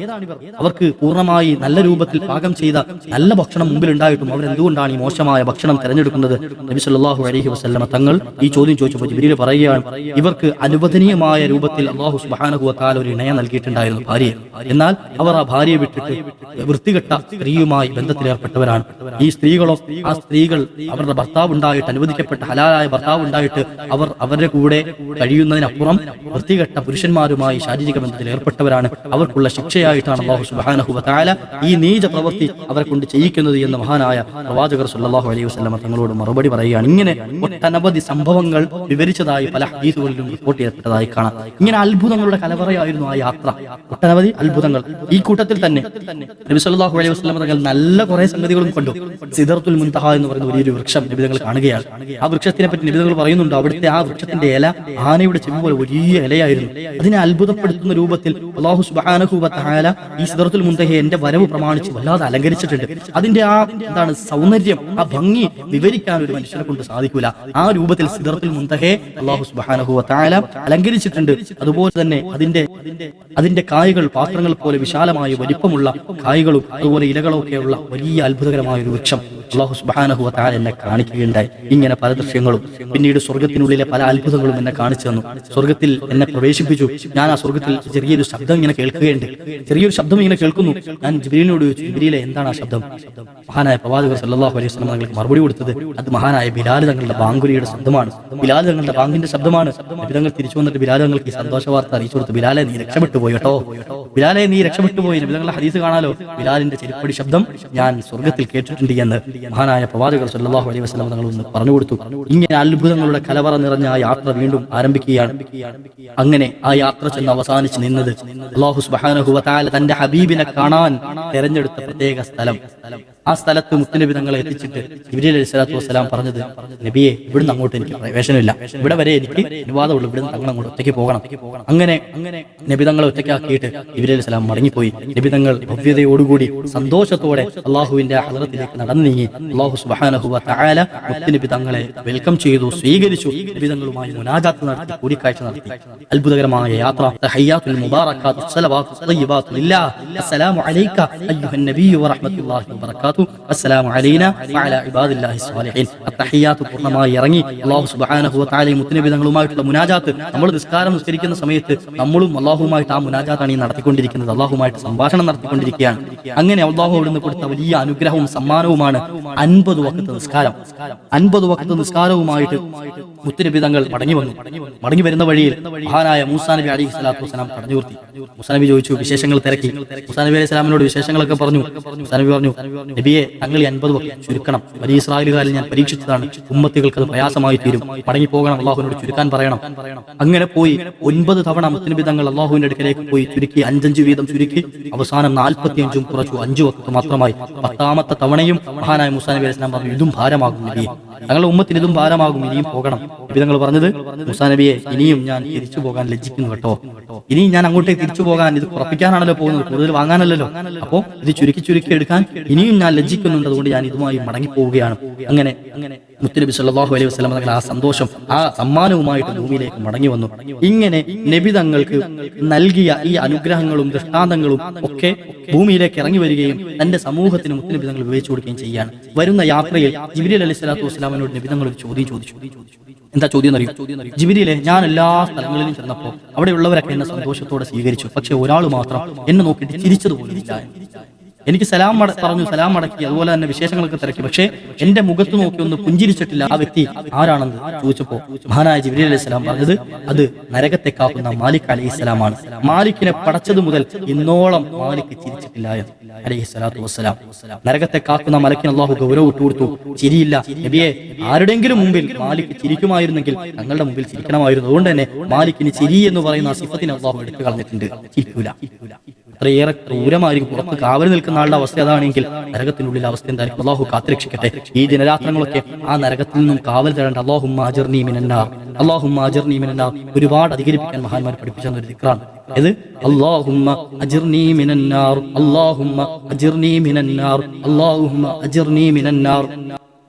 അവർക്ക് പൂർണ്ണമായി നല്ല രൂപത്തിൽ പാകം ചെയ്ത നല്ല ഭക്ഷണം മുമ്പിൽ ഉണ്ടായിട്ടും അവരെന്തുകൊണ്ടാണ് ഈ മോശമായ ഭക്ഷണം തിരഞ്ഞെടുക്കുന്നത്? നബി സല്ലല്ലാഹു അലൈഹി വസല്ലം തങ്ങൾ ഈ ചോദ്യം ചോദിച്ചപ്പോൾ ജിബ്രീൽ പറയുകയാണ്, ഇവർക്ക് അനുവദനീയമായ രൂപത്തിൽ അല്ലാഹു സുബ്ഹാനഹു വ തആല ഒരു ഇണയെ നൽകിയിട്ടുണ്ടായിരുന്നു, ഭാര്യയെ. എന്നാൽ അവർ ആ ഭാര്യയെ വിട്ടിട്ട് വൃത്തികെട്ട സ്ത്രീയുമായി ബന്ധത്തിലേർപ്പെട്ടവരാണ്. ഈ സ്ത്രീകളോ, ആ സ്ത്രീകൾ അവരുടെ ഭർത്താവ് ഉണ്ടായിട്ട്, അനുവദിക്കപ്പെട്ട ഹലാലായ ഭർത്താവ് ഉണ്ടായിട്ട് അവരുടെ കൂടെ കഴിയുന്നതിനപ്പുറം വൃത്തികെട്ട പുരുഷന്മാരുമായി ശാരീരിക ബന്ധത്തിൽ ഏർപ്പെട്ടവരാണ്. അവർക്കുള്ള ശിക്ഷയായിട്ടാണ് അല്ലാഹു സുബ്ഹാനഹു വ തആല ഈ നീച പ്രവൃത്തി അവരെ കൊണ്ട് ചെയ്യിക്കുന്നത് എന്ന് മഹാനായ പ്രവാചകർ സല്ലല്ലാഹു അലൈഹി വസല്ലം തങ്ങളോട് മറുപടി പറയുകയാണ്. ഇങ്ങനെ ഒട്ടനവധി സംഭവങ്ങൾ വിവരിച്ചതായി പല ഹദീസുകളിലും റിപ്പോർട്ട് ചെയ്യപ്പെട്ടതായി കാണാം. ഇങ്ങനെ അത്ഭുതങ്ങളുടെ കലവറയായിരുന്നു ആ യാത്ര. ഒട്ടനവധി അത്ഭുതങ്ങൾ. ഈ കൂട്ടത്തിൽ തന്നെ നബി സല്ലല്ലാഹു അലൈഹി വസല്ലം തങ്ങൾ നല്ല കുറെ സംഗതികളും കണ്ടു. സിദറത്തുൽ മുൻതഹ എന്ന് പറയുന്ന വലിയൊരു വൃക്ഷം നബി തങ്ങൾ കാണുകയാണ്. ആ വൃക്ഷത്തിനെ പറ്റി നബി തങ്ങൾ പറയുന്നുണ്ട്, അവിടുത്തെ ആ വൃക്ഷത്തിന്റെ ഇല ആനയുടെ ചെവി പോലെ വലിയ ഇലയായിരുന്നു. അതിനെ അത്ഭുതപ്പെടുത്തുന്ന രൂപത്തിൽ അല്ലാഹു സുബ്ഹാനഹു വ തആല ഈ സിദറത്തുൽ മുൻതഹയെ എന്റെ വരവ് പ്രമാണിച്ച് വല്ലാതെ അലങ്കരിച്ചിട്ടുണ്ട്. അതിന്റെ ആ സൗന്ദര്യം, ആ ഭംഗി വിവരിക്കാൻ ഒരു മനുഷ്യനെ കൊണ്ട് സാധിക്കൂല. ആ രൂപത്തിൽ സിദറത്തുൽ മുൻതഹയെ അല്ലാഹു സുബ്ഹാനഹു വ തആല അലങ്കരിച്ചിട്ടുണ്ട്. അതുപോലെ തന്നെ അതിന്റെ കായകൾ പാത്രങ്ങൾ പോലെ വിശാലമായ വലിപ്പമുള്ള കായകളും അതുപോലെ ഇലകളൊക്കെയുള്ള വലിയ അത്ഭുതകരമായ ഒരു വൃക്ഷം അല്ലാഹു സുബ്ഹാനഹു വ തആല എന്നെ കാണിക്കുകയുണ്ടായി. ഇങ്ങനെ പല ദൃശ്യങ്ങളും പിന്നീട് സ്വർഗ്ഗത്തിനുള്ളിലെ പല അത്ഭുതങ്ങളും എന്നെ കാണിച്ചു തന്നു. സ്വർഗ്ഗത്തിൽ എന്നെ പ്രവേശിപ്പിച്ചു. ഞാൻ ആ സ്വർഗ്ഗത്തിൽ ചെറിയൊരു ശബ്ദം ഇങ്ങനെ കേൾക്കുകയുണ്ട്. ചെറിയൊരു ശബ്ദം ഇങ്ങനെ കേൾക്കുന്നു. ഞാൻ ജിബ്രീലിനോട് ചോദിച്ചു, ജിബ്രീലേ, എന്താണ് ആ ശബ്ദം? മഹാനായ പ്രവാചകർ സല്ലല്ലാഹു അലൈഹി വസല്ലം തങ്ങൾക്ക് മറുപടി കൊടുത്തത്, അത് മഹാനായ ബിലാൽ തങ്ങളുടെ ബാങ്കുലിയുടെ ശബ്ദമാണ്. ബിലാൽ തങ്ങളുടെ ബാങ്കിന്റെ ശബ്ദമാണ്. നബി തങ്ങൾ തിരിച്ചു വന്നിട്ട് ബിലാൽ തങ്ങൾക്ക് ഈ സന്തോഷ വാർത്ത അറിയിച്ചു കൊടുത്തു. ബിലാലെ, നീ രക്ഷപ്പെട്ടു പോയി കേട്ടോ. ബിലാലെ നീ രക്ഷപ്പെട്ടു പോയി, നബി തങ്ങളുടെ ഹദീസ് കാണാലോ, ബിലാലിന്റെ ചെരുപ്പടി ശബ്ദം ഞാൻ സ്വർഗ്ഗത്തിൽ കേട്ടിട്ടുണ്ട് എന്ന് മഹാനായ പ്രവാചകർ സല്ലല്ലാഹു അലൈഹി വസല്ലം തങ്ങൾ ഒന്ന് പറഞ്ഞു കൊടുത്തു. ഇങ്ങനെ അത്ഭുതങ്ങളുടെ കലവറ നിറഞ്ഞ ആ യാത്ര വീണ്ടും ആരംഭിക്കുകയാണ്. അങ്ങനെ ആ യാത്ര ചെന്ന് അവസാനിച്ച് നിന്നത് അല്ലാഹു സുബ്ഹാനഹു വ തആല തന്റെ ഹബീബിനെ കാണാൻ തെരഞ്ഞെടുത്ത പ്രത്യേക സ്ഥലം. ആ സ്ഥലത്ത് മുത്തുനബി തങ്ങളെ എത്തിച്ചിട്ട് ജിബ്രീൽ അലൈഹിസ്സലാത്തു വസ്സലാം പറഞ്ഞത്, നബിയെ ഇവിടുന്ന് അങ്ങോട്ട് എനിക്ക് പ്രവേശനമില്ല, ഇവിടെ വരെ എനിക്ക് അനുവാദമുള്ളൂ, ഇവിടുന്ന് തങ്ങൾ അങ്ങോട്ട് ഒറ്റയ്ക്ക് പോകണം. അങ്ങനെ നബി തങ്ങളെ ഒറ്റയ്ക്കാക്കിയിട്ട് ജിബ്രീൽ അലൈഹിസ്സലാം മടങ്ങിപ്പോയി. നബി തങ്ങൾ ഭവ്യതയോടുകൂടി സന്തോഷത്തോടെ അള്ളാഹുവിന്റെ ഹളറത്തിലേക്ക് നടന്നു നീങ്ങി. അല്ലാഹു സുബ്ഹാനഹു വ തആല മുത്തുനബി തങ്ങളെ വെൽക്കം ചെയ്തു, സ്വീകരിച്ചു. നബി തങ്ങളുമായി മുനാജാത്ത് നടത്തി, കൂടിക്കാഴ്ച നടത്തി. അത്ഭുതകരമായ യാത്ര. തഹയ്യാത്തുൽ മുബാറകാത്തു സ്വലവാത്തു തയ്യിബാത്തു ലില്ലാഹ്. അസ്സലാമു അലൈക അയ്യുഹൻ നബിയ്യു വറഹ്മത്തുള്ളാഹി വബറകാതുഹു. അസ്സലാമു അലൈനാ വഅലാ ഇബാദില്ലാഹി സ്വാലിഹീൻ. അത്തഹിയ്യാത്ത് പൂർണ്ണമായി ഇറങ്ങി അല്ലാഹു സുബ്ഹാനഹു വ തആല മുത്തുനബി തങ്ങളുമായിട്ടുള്ള മുനാജാത്ത്. നമ്മൾ നിസ്കരിക്കുന്ന സമയത്ത് നമ്മളും അല്ലാഹുവുമായിട്ട് ആ മുനാജാത്താണ് ഈ നടത്തിക്കൊണ്ടിരിക്കുന്നത്. അല്ലാഹുവുമായിട്ട് സംഭാഷണം നടത്തിക്കൊണ്ടിരിക്കുകയാണ്. അങ്ങനെ അല്ലാഹു അവിടുന്ന് കൊടുത്ത വലിയ അനുഗ്രഹവും സമ്മാനവുമാണ് 50 വഖ്ത് നിസ്കാരം. 50 വഖ്ത് നിസ്കാരവുമായിട്ട് മുത്തുനബി തങ്ങൾ മടങ്ങി വന്നു. മടങ്ങി വരുന്ന വഴിയിൽ മഹാനായ മൂസാ നബി അലൈഹി സ്വലാത്തു വസ്സലാം തടഞ്ഞു നിർത്തി. മൂസാ നബി ചോദിച്ചു, വിശേഷങ്ങൾ തിരക്കി. മൂസാ നബി അലൈഹി സ്വലാമിനോട് വിശേഷങ്ങളൊക്കെ പറഞ്ഞു. മൂസാ നബി പറഞ്ഞു, നബിയെ തങ്ങൾ 50 വഖ്ത് ചുരുക്കണം. ബനി ഇസ്രായേലുകാരിൽ ഞാൻ പരീക്ഷിച്ചതാണ്, ഉമ്മത്തികൾക്ക് അത് പ്രയാസമായി തീരും, മടങ്ങിപ്പോകണം, അള്ളാഹുവിനോട് ചുരുക്കാൻ പറയണം. അങ്ങനെ പോയി 9 തവണ മുത്തുനബി തങ്ങൾ അള്ളാഹുവിന്റെ അടുക്കലേക്ക് പോയി ചുരുക്കി, 5 വീതം ചുരുക്കി. അവസാനം 45 കുറച്ചു, 5 വഖ്ത് മാത്രമായി. 10ാമത്തെ തവണയും മഹാനായ മൂസാ നബി അലൈഹി സ്വലാം പറഞ്ഞു, ഇതും ഭാരമാകും നബിയെ, തങ്ങളുടെ ഉമ്മത്തിന് ഇതും ഭാരമാകും, ഇനിയും പോകണം. നബി തങ്ങൾ പറഞ്ഞത്, മൂസാ നബിയെ ഇനിയും ഞാൻ തിരിച്ചു പോകാൻ ലജ്ജിക്കുന്നു കേട്ടോ, ഇനിയും ഞാൻ അങ്ങോട്ടേക്ക് തിരിച്ചു പോകാൻ, ഇത് കുറപ്പിക്കാനാണല്ലോ പോകുന്നത്, കൂടുതൽ വാങ്ങാനല്ലോ, അപ്പോ ഇത് ചുരുക്കി എടുക്കാൻ ഇനിയും ഞാൻ ലജ്ജിക്കുന്നുണ്ട്, അതുകൊണ്ട് ഞാൻ ഇതുമായി മടങ്ങി പോവുകയാണ്. അങ്ങനെ മുത്തുനബി സല്ലല്ലാഹു അലൈഹി വസല്ലം തങ്ങൾ ആ സന്തോഷം, ആ സമ്മാനവുമായിട്ട് ഭൂമിയിലേക്ക് മടങ്ങി വന്നു. ഇങ്ങനെ നബി തങ്ങൾക്ക് നൽകിയ ഈ അനുഗ്രഹങ്ങളും ദൃഷ്ടാന്തങ്ങളും ഒക്കെ ഭൂമിയിലേക്ക് ഇറങ്ങി വരികയും തന്റെ സമൂഹത്തിന് മുത്തുനബി തങ്ങൾ വിവരിച്ചു കൊടുക്കുകയും ചെയ്യാണ്. വരുന്ന യാത്രയിൽ ജിബ്രീൽ അലൈഹിസ്സലാത്തു വസ്സലാമിനോട് നബി തങ്ങൾ ഒരു ചോദ്യം ചോദിച്ചു. എന്താ ചോദ്യം എന്നറിയും? ജിബ്രീലെ, ഞാൻ എല്ലാ സ്ഥലങ്ങളിലും ചെന്നപ്പോൾ അവിടെയുള്ളവരൊക്കെ എന്നെ സന്തോഷത്തോടെ സ്വീകരിച്ചു, പക്ഷെ ഒരാൾ മാത്രം എന്നെ നോക്കിയിട്ട് ചിരിച്ചതുപോലില്ല. എനിക്ക് സലാം പറഞ്ഞു, സലാം മടക്കി, അതുപോലെ തന്നെ വിശേഷങ്ങളൊക്കെ തിരക്കി, പക്ഷേ എന്റെ മുഖത്ത് നോക്കി ഒന്ന് പുഞ്ചിരിച്ചിട്ടില്ല. ആ വ്യക്തി ആരാണെന്ന് ചോദിച്ചപ്പോ മഹാനായ ജിബ്രീൽ അലൈഹിസ്സലാം പറഞ്ഞത്, അത് നരകത്തെ കാക്കുന്ന മാലിക് അലൈഹിസ്സലാമാണ്. മാലിക്കിനെ പടച്ചത് മുതൽ ഇന്നോളം മാലിക് ചിരിച്ചിട്ടില്ല അലൈഹിസ്സലാത്തു വസ്സലാം. നരകത്തെ കാക്കുന്ന മലക്കിന് അല്ലാഹു ഗൗരവം ഇട്ടുകൊടുത്തു. ചിരിയില്ല നബിയെ, ആരുടെങ്കിലും മുമ്പിൽ മാലിക് ചിരിക്കുമായിരുന്നെങ്കിൽ തങ്ങളുടെ മുമ്പിൽ ചിരിക്കണമായിരുന്നു. അതുകൊണ്ട് തന്നെ മാലിക്കിന് ചിരി എന്ന് പറയുന്ന സിഫത്തിനെ അല്ലാഹു എടുത്തു കളഞ്ഞിട്ടുണ്ട്. ചിരിക്കൂല. അത്രയേറെ ക്രൂരമായിരിക്കും. പുറത്ത് കാവൽ നിൽക്കുന്ന ആളുടെ അവസ്ഥ അതാണെങ്കിൽ നരകത്തിനുള്ളിൽ അവസ്ഥ എന്തായിരിക്കും? അല്ലാഹു കാത്തുരക്ഷിക്കട്ടെ. ഈ ദിനരാത്രങ്ങളൊക്കെ ആ നരകത്തിൽ നിന്നും കാവൽ തേടേണ്ട. അല്ലാഹുമ്മ അജിർനി മിനന്നാർ, അല്ലാഹുമ്മ അജിർനി മിനന്നാർ ഒരുപാട് അധികരിപ്പിക്കാൻ മഹാന്മാർ പഠിപ്പിച്ച ഒരു ദിക്റാണ് ഇത്. അല്ലാഹുമ്മ അജിർനി മിനന്നാർ, അല്ലാഹുമ്മ അജിർനി മിനന്നാർ, അല്ലാഹുമ്മ അജിർനി മിനന്നാർ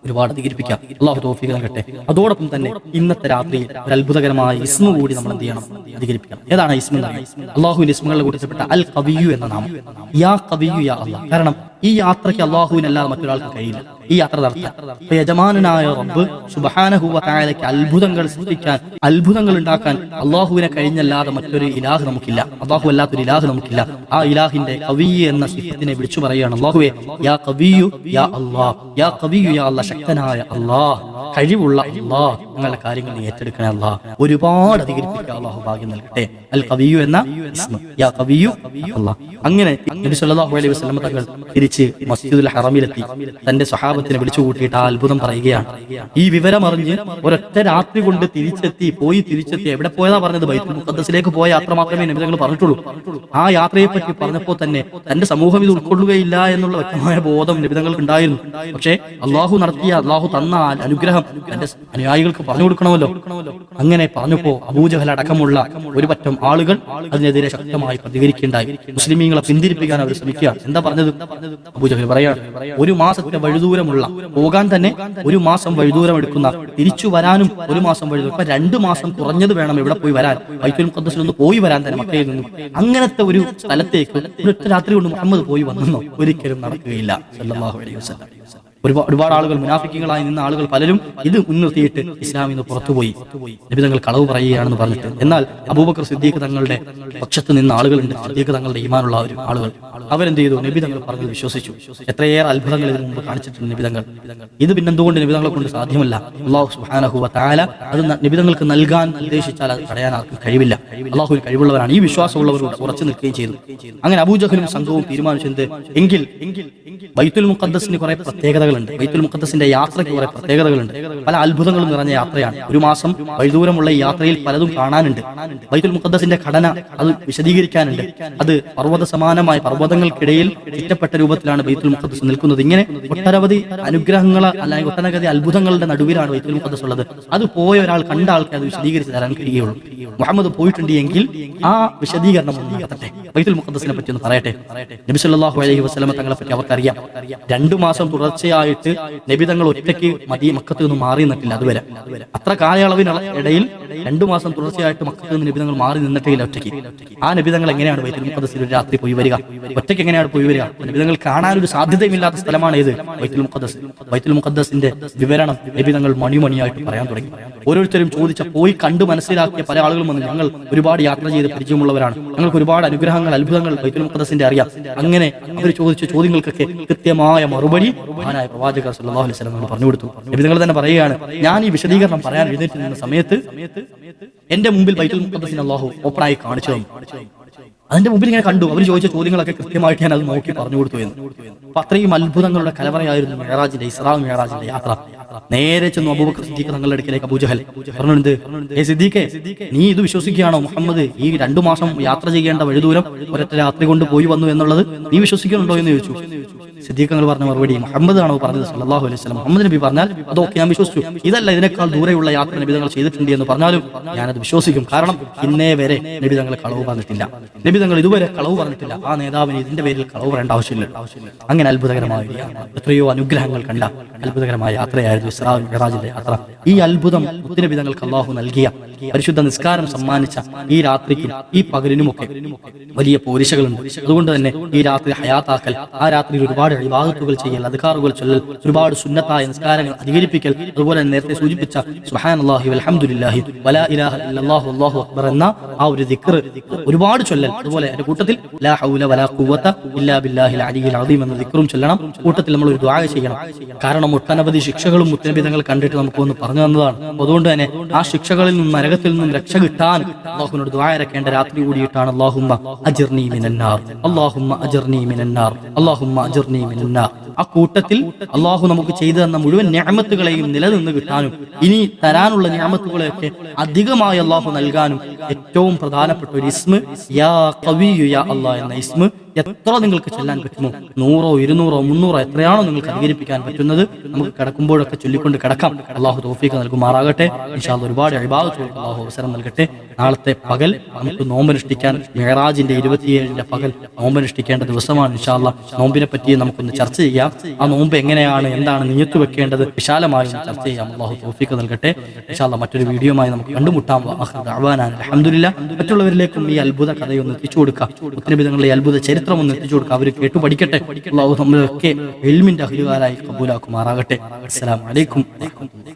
ഒരുപാട് അധികരിപ്പിക്കാം. അല്ലാഹു തൗഫീഖ് നൽകട്ടെ. അതോടൊപ്പം തന്നെ ഇന്നത്തെ രാത്രിയിൽ ഒരു അത്ഭുതകരമായ ഇസ്മ കൂടി നമ്മൾ എന്ത് ചെയ്യണം? അധികരിപ്പിക്കണം. ഏതാണ് ഇസ്മ? അല്ലാഹുവിന്റെ ഇസ്മകളിൽ കൂട്ടപ്പെട്ട അൽ ഖവിയ്യു എന്ന നാമം. യാ ഖവിയ്യു യാ അല്ലാഹ്. കാരണം ഈ യാത്രയ്ക്ക് അല്ലാഹുവിനല്ലാതെ മറ്റൊരാൾക്ക് കഴിയില്ല ഈ യാത്ര നടത്താൻ. യജമാനായ റബ്ബ് സുബ്ഹാനഹു വ തആലയ്ക്ക് അത്ഭുതങ്ങൾ സൃഷ്ടിക്കാൻ, അത്ഭുതങ്ങൾ ഉണ്ടാക്കാൻ അല്ലാഹുവിനെ കഴിഞ്ഞല്ലാതെ മറ്റൊരു ഇലാഹ് നമുക്കില്ല. അല്ലാഹു അല്ലാത്തൊരു ഇലാഹ് നമുക്കില്ല. ആ ഇലാഹിന്റെ ഖവിയ്യ് എന്ന സിഫത്തിനെ വിളിച്ചു പറയുകയാണ്. അല്ലാഹുവേ യാ ഖവിയ്യു യാ അല്ലാഹ്, യാ ഖവിയ്യു യാ അല്ലാഹ്, ശക്തനായ അല്ലാഹ്, കഴിവുള്ള അല്ലാഹ്, ഞങ്ങളുടെ കാര്യങ്ങൾ നീ ഏറ്റെടുക്കണേ അല്ലാഹ്. ഒരുപാട് അധികരിപ്പിക്കുക. അല്ലാഹു ഭാഗ്യം നൽകട്ടെ. അൽ ഖവിയ്യു എന്ന ഇസ്മ, യാ ഖവിയ്യു അല്ലാഹ്. അങ്ങനെ നബി സല്ലല്ലാഹു അലൈഹി വസല്ലം തങ്ങൾ തിരിച്ച് മസ്ജിദുൽ ഹറമിലെത്തി തന്റെ സ്വഹാബത്തിനെ വിളിച്ചു കൂട്ടിയിട്ട് ആ അത്ഭുതം പറയുകയാണ്. ഈ വിവരം അറിഞ്ഞ് ഒരൊറ്റ രാത്രി കൊണ്ട് തിരിച്ചെത്തി എവിടെ പോയതാ പറഞ്ഞത്? ബൈത്തുൽ മുഖദ്ദസിലേക്ക് പോയ യാത്ര മാത്രമേ നബി തങ്ങൾ പറഞ്ഞിട്ടുള്ളൂ. ആ യാത്രയെ പറ്റി പറഞ്ഞപ്പോൾ തന്നെ തന്റെ സമൂഹം ഇത് ഉൾക്കൊള്ളുകയില്ല എന്നുള്ള വ്യക്തമായ ബോധം നബി തങ്ങൾക്ക് ഉണ്ടായിരുന്നു. പക്ഷേ അല്ലാഹു തന്ന അനുഗ്രഹം തന്റെ അനുയായികൾക്ക് പറഞ്ഞു കൊടുക്കണമല്ലോ. അങ്ങനെ പറഞ്ഞപ്പോ അബൂജഹൽ അടക്കമുള്ള ഒരു പറ്റം ആളുകൾ അതിനെതിരെ ശക്തമായി പ്രതികരിക്കുകയുണ്ടായി. മുസ്ലിമീങ്ങളെ പിന്തിരിപ്പിക്കാൻ അവർ ശ്രമിക്കുക. എന്താ പറഞ്ഞത്? അബൂജഹൽ പറയാണ്, 1 മാസത്തെ വഴിദൂരമുള്ള, പോകാൻ തന്നെ 1 മാസം വഴിദൂരം എടുക്കുന്ന, തിരിച്ചു വരാനും 1 മാസം വഴിദൂരം, ഇപ്പൊ 2 മാസം കുറഞ്ഞത് വേണം ഇവിടെ പോയി വരാൻ, ബൈത്തുൽ മുഖദ്ദസിൽ ഒന്ന് പോയി വരാൻ തന്നെ മക്കയിൽ നിന്നും. അങ്ങനത്തെ ഒരു സ്ഥലത്തേക്ക് ഒരൊറ്റ രാത്രി കൊണ്ട് മുഹമ്മദ് പോയി വന്നോ? ഒരിക്കലും നടക്കുകയില്ല സല്ലല്ലാഹു അലൈഹി വസല്ലം. ഒരുപാട് ആളുകൾ മുനാഫിക്കുകളായി നിന്ന ആളുകൾ പലരും ഇത് മുൻനിർത്തിയിട്ട് ഇസ്ലാമിൽ നിന്ന് പുറത്തുപോയി. നബി തങ്ങൾ കളവ് പറയുകയാണെന്ന് പറഞ്ഞിട്ട്. എന്നാൽ അബൂബക്കർ സിദ്ദീഖ് തങ്ങളുടെ പക്ഷത്ത് നിന്ന ആളുകളുണ്ട്, സിദ്ദീഖ് തങ്ങളുടെ ഈമാനുള്ള ആളുകൾ. അവരെന്ത് ചെയ്തു? നബി തങ്ങൾ പറഞ്ഞത് വിശ്വസിച്ചു. എത്രയേറെ അത്ഭുതങ്ങൾ ഇതിനു മുമ്പ് കാണിച്ചിട്ടുണ്ട് നബി തങ്ങൾ. ഇത് പിന്നെന്തുകൊണ്ട് നബി തങ്ങളെ കൊണ്ട് സാധ്യമല്ല? അല്ലാഹു സുബ്ഹാനഹു വ തആല അത് നബി തങ്ങൾക്ക് നൽകാൻ ഉദ്ദേശിച്ചാൽ അത് തടയാൻ ആർക്കും കഴിവില്ല. അല്ലാഹുവിൽ കഴിവുള്ളവരാണ്. ഈ വിശ്വാസമുള്ളവരോട് ഉറച്ചു നിൽക്കുകയും ചെയ്തു. അങ്ങനെ അബൂജഹലും സംഘവും തീരുമാനിച്ചത് എങ്കിൽ ബൈത്തുൽ മുഖദ്ദസിന് കുറെ പ്രത്യേകതകളുണ്ട്. ബൈത്തുൽ മുഖദ്ദസിന്റെ യാത്രയ്ക്ക് കുറെ പ്രത്യേകതകളുണ്ട്. പല അത്ഭുതങ്ങളും നിറഞ്ഞ യാത്രയാണ്. ഒരു മാസം വഴിദൂരമുള്ള ഈ യാത്രയിൽ പലതും കാണാനുണ്ട്. ബൈത്തുൽ മുഖദ്ദസിന്റെ ഘടന അത് വിശദീകരിക്കാനുണ്ട്. അത് പർവ്വത സമാനമായ പർവ്വതങ്ങൾക്കിടയിൽ ചുറ്റപ്പെട്ട രൂപത്തിലാണ് ബൈത്തുൽ മുഖദ്ദസ് നിൽക്കുന്നത്. ഇങ്ങനെ ഒട്ടനവധി അനുഗ്രഹങ്ങൾ അല്ലെങ്കിൽ ഒട്ടനവധി അത്ഭുതങ്ങളുടെ നടുവിലാണ് ബൈത്തുൽ മുഖദ്ദസ് ഉള്ളത്. അത് പോയ ഒരാൾ കണ്ട ആൾക്ക് അത് വിശദീകരിച്ച് തരാൻ കഴിയുള്ളൂ. മുഹമ്മദ് പോയിട്ടുണ്ട് എങ്കിൽ ആ വിശദീകരണം ഒന്ന് നടത്തട്ടെ. ബൈത്തുൽ മുഖദ്ദസിനെ പറ്റി ഒന്ന് പറയട്ടെ. നബി സല്ലല്ലാഹു അലൈഹി വസല്ലം തങ്ങളെ പറ്റി അവർക്കറിയാം. 2 മാസം തുടർച്ചയായിട്ട് നബി തങ്ങൾ ഒറ്റയ്ക്ക് മക്കത്ത് നിന്ന് മാറി നിന്നിട്ടില്ല. അതുവരെ അത്ര കാലയളവിനിടയിൽ 2 മാസം തുടർച്ചയായിട്ട് മക്കത്ത് നിന്ന് നബി തങ്ങൾ മാറി നിന്നിട്ടില്ല ഒറ്റയ്ക്ക്. ആ നബി തങ്ങൾ എങ്ങനെയാണ് ബൈത്തുൽ മുഖദ്ദസിൽ ഒരു രാത്രി പോയി വരിക? ഒറ്റയ്ക്ക് എങ്ങനെയാണ് പോയി വരിക? നബി തങ്ങൾ കാണാനൊരു സാധ്യതയുമില്ലാത്ത സ്ഥലമാണ് ഇത് ബൈത്തുൽ മുഖദ്ദസ്. ബൈത്തുൽ മുഖദ്ദസിന്റെ വിവരണം നബി തങ്ങൾ മണിമണിയായിട്ട് പറയാൻ തുടങ്ങി. ഓരോരുത്തരും ചോദിച്ച പോയി കണ്ടു മനസ്സിലാക്കിയ പല ആളുകളും വന്നു, ഞങ്ങൾ ഒരുപാട് യാത്ര ചെയ്ത് പരിചയമുള്ളവരാണ്, ഞങ്ങൾക്ക് ഒരുപാട് അനുഗ്രഹങ്ങൾ അത്ഭുതങ്ങൾ ബൈത്തുൽ മുഖദ്ദസിന്റെ അറിയാം. അങ്ങനെ അവർ ചോദിച്ച ചോദ്യങ്ങൾക്കൊക്കെ കൃത്യമായ മറുപടി മഹാനായ പ്രവാചകർ സല്ലല്ലാഹു അലൈഹി വസല്ലം പറഞ്ഞു കൊടുത്തു. നബി തങ്ങൾ തന്നെ പറയുകയാണ്, ഞാൻ ഈ വിശദീകരണം പറയാൻ എഴുന്നേറ്റ് നിന്ന സമയത്ത് എന്റെ മുമ്പിൽ ബൈത്തുൽ മുഖദ്ദസിനെ അല്ലാഹു ഓപ്പണായി കാണിച്ചു തന്നു. അതിന്റെ മുമ്പിൽ ഇങ്ങനെ കണ്ടു. അവർ ചോദിച്ച ചോദ്യങ്ങളൊക്കെ കൃത്യമായിട്ട് ഞാൻ അത് നോക്കി പറഞ്ഞു കൊടുത്തു എന്ന്. അപ്പൊ അത്രയും അത്ഭുതങ്ങളുടെ കലവറയായിരുന്നു മിഅ്റാജിന്റെ, ഇസ്രാ മിഅ്റാജിന്റെ യാത്ര. നേരെ ചെന്നു അബൂബക്കർ സിദ്ദീഖ് തങ്ങളുടെ അടുക്കലേക്ക് അബൂജഹൽ പറഞ്ഞു, സിദ്ദീഖേ, നീ ഇത് വിശ്വസിക്കുകയാണോ? മുഹമ്മദ് ഈ 2 മാസം യാത്ര ചെയ്യേണ്ട വഴിദൂരം ഒരൊറ്റ രാത്രി കൊണ്ട് പോയി വന്നു എന്നുള്ളത് നീ വിശ്വസിക്കുന്നുണ്ടോ എന്ന് ചോദിച്ചു. സിദ്ദീഖ് തങ്ങൾ പറഞ്ഞ മറുപടി, മുഹമ്മദ് ആണോ പറഞ്ഞത് സല്ലല്ലാഹു അലൈഹി വസല്ലം? മുഹമ്മദ് നബി പറഞ്ഞാൽ അതൊക്കെ ഞാൻ വിശ്വസിച്ചു. ഇതല്ല, ഇതിനേക്കാൾ ദൂരെയുള്ള യാത്ര നബി തങ്ങൾ ചെയ്തിട്ടുണ്ട് എന്ന് പറഞ്ഞാലും ഞാനത് വിശ്വസിക്കും. കാരണം ഇന്നേ വരെ നബി തങ്ങൾ കളവ് പറഞ്ഞിട്ടില്ല. നബി തങ്ങൾ ഇതുവരെ കളവ് പറഞ്ഞിട്ടില്ല. ആ നേതാവിന് ഇതിന്റെ പേരിൽ കളവ് പറയേണ്ട ആവശ്യമില്ല. അങ്ങനെ അത്ഭുതകരമായ എത്രയോ അനുഗ്രഹങ്ങൾ കണ്ട അത്ഭുതകരമായ യാത്രയായിരുന്നു ഇസ്രാ മിഅ്റാജിന്റെ യാത്ര. ഈ അത്ഭുതം മുത്തുനബി തങ്ങൾക്ക് അല്ലാഹു നൽകിയ പരിശുദ്ധ നിസ്കാരം സമ്മാനിച്ച ഈ രാത്രിക്കും ഈ പകലിനുമൊക്കെ വലിയ പോരിശകളുണ്ട്. അതുകൊണ്ട് തന്നെ ഈ രാത്രി ഹയാത്താക്കൽ, ആ രാത്രിയിൽ ഒരുപാട് ഇബാദത്തുകൾ ചെയ്യൽ, അദ്കാറുകൾ ചൊല്ലൽ, ഒരുപാട് സുന്നത്തായ നിസ്കാരങ്ങൾ അധികരിപ്പിക്കൽ, അതുപോലെ തന്നെ നേരത്തെ സൂചിപ്പിച്ച സുബ്ഹാനല്ലാഹി വൽഹംദുലില്ലാഹി വലാ ഇലാഹ ഇല്ലല്ലാഹു അല്ലാഹു അക്ബർ എന്ന ആ ഒരു ദിക്ർ ഒരുപാട് ചൊല്ലൽ. അതുപോലെ അതിന്റെ കൂട്ടത്തിൽ ലാ ഹൗല വലാ ഖുവത ഇല്ലാ ബില്ലാഹിൽ അലിയിൽ അദീം എന്ന ദിക്റും ചൊല്ലണം. കൂട്ടത്തിൽ നമ്മൾ ഒരു ദുആ ചെയ്യണം. കാരണം ഒട്ടനവധി ശിക്ഷകളും മുത്തനബി തങ്ങൾ കണ്ടിട്ട് നമുക്ക് ഒന്ന് പറഞ്ഞു തന്നതാണ്. അതുകൊണ്ട് തന്നെ ആ ശിക്ഷകളിൽ നിന്നും നരകത്തിൽ നിന്നും രക്ഷ കിട്ടാൻ അല്ലാഹുവിനോട് ദുആ ഇറക്കേണ്ട രാത്രി കൂടിയിട്ടാണ് അല്ലാഹുമ്മ അജിർനി മിനന്നാർ, അല്ലാഹുമ്മ അജിർനി മിനന്നാർ, അല്ലാഹുമ്മ അജിർനി മിനന്നാർ. ആ കൂട്ടത്തിൽ അല്ലാഹു നമുക്ക് ചെയ്തു തന്ന മുഴുവൻ നിഅമത്തുകളെയും നിലനിന്ന് കിട്ടാനും ഇനി തരാനുള്ള നിഅമത്തുകളെയൊക്കെ അധികമായി അല്ലാഹു നൽകാനും ഏറ്റവും പ്രധാനപ്പെട്ട ഒരു ഇസ്മ യാ ഖവിയ്യു യാ അല്ലാഹ് എന്ന ഇസ്മ എത്ര നിങ്ങൾക്ക് ചെല്ലാൻ പറ്റുമോ, 100, 200, 300 എത്രയാണോ നിങ്ങൾക്ക് അധികരിപ്പിക്കാൻ പറ്റുന്നത്, നമുക്ക് കിടക്കുമ്പോഴൊക്കെ ചൊല്ലിക്കൊണ്ട് കിടക്കാം. അല്ലാഹു തൗഫീഖ് നൽകുമാറാകട്ടെ. ഇൻഷാ അല്ലാഹ് ഒരുപാട് ഇബാദത്തുകൾക്ക് അല്ലാഹു അവസരം നൽകട്ടെ. നാളത്തെ പകൽ നമുക്ക് നോമ്പനുഷ്ഠിക്കാൻ, മിഅ്റാജിന്റെ 27ന്റെ പകൽ നോമ്പനുഷ്ഠിക്കേണ്ട ദിവസമാണ്. ഇൻഷാ അല്ലാഹ് നോമ്പിനെ പറ്റി നമുക്കൊന്ന് ചർച്ച ചെയ്യാം. ആ നോമ്പ് എങ്ങനെയാണ്, എന്താണ് നിയ്യത്ത് വെക്കേണ്ടത്, വിശാലമായി ചർച്ച ചെയ്യാം. അല്ലാഹു തൗഫീഖ് നൽകട്ടെ. ഇൻഷാ അല്ലാഹ് മറ്റൊരു വീഡിയോയുമായി നമുക്ക് കണ്ടുമുട്ടാം. അൽഹംദുലില്ലാഹ്. മറ്റുള്ളവരിലേക്കും ഈ അത്ഭുത കഥയൊന്ന് എത്തിച്ചു കൊടുക്കാം. മുത്തനബി തങ്ങളുടെ അത്ഭുത ചരിത്രം ഒന്ന് എത്തിച്ചു കൊടുക്കുക. അവർ കേട്ടു പഠിക്കട്ടെ. അല്ലാഹു നമ്മളൊക്കെ ഇൽമിന്റെ അഹ്ലുകാരായി ഖബൂലാക്കുമാറാകട്ടെ. അസ്സലാമു അലൈക്കും.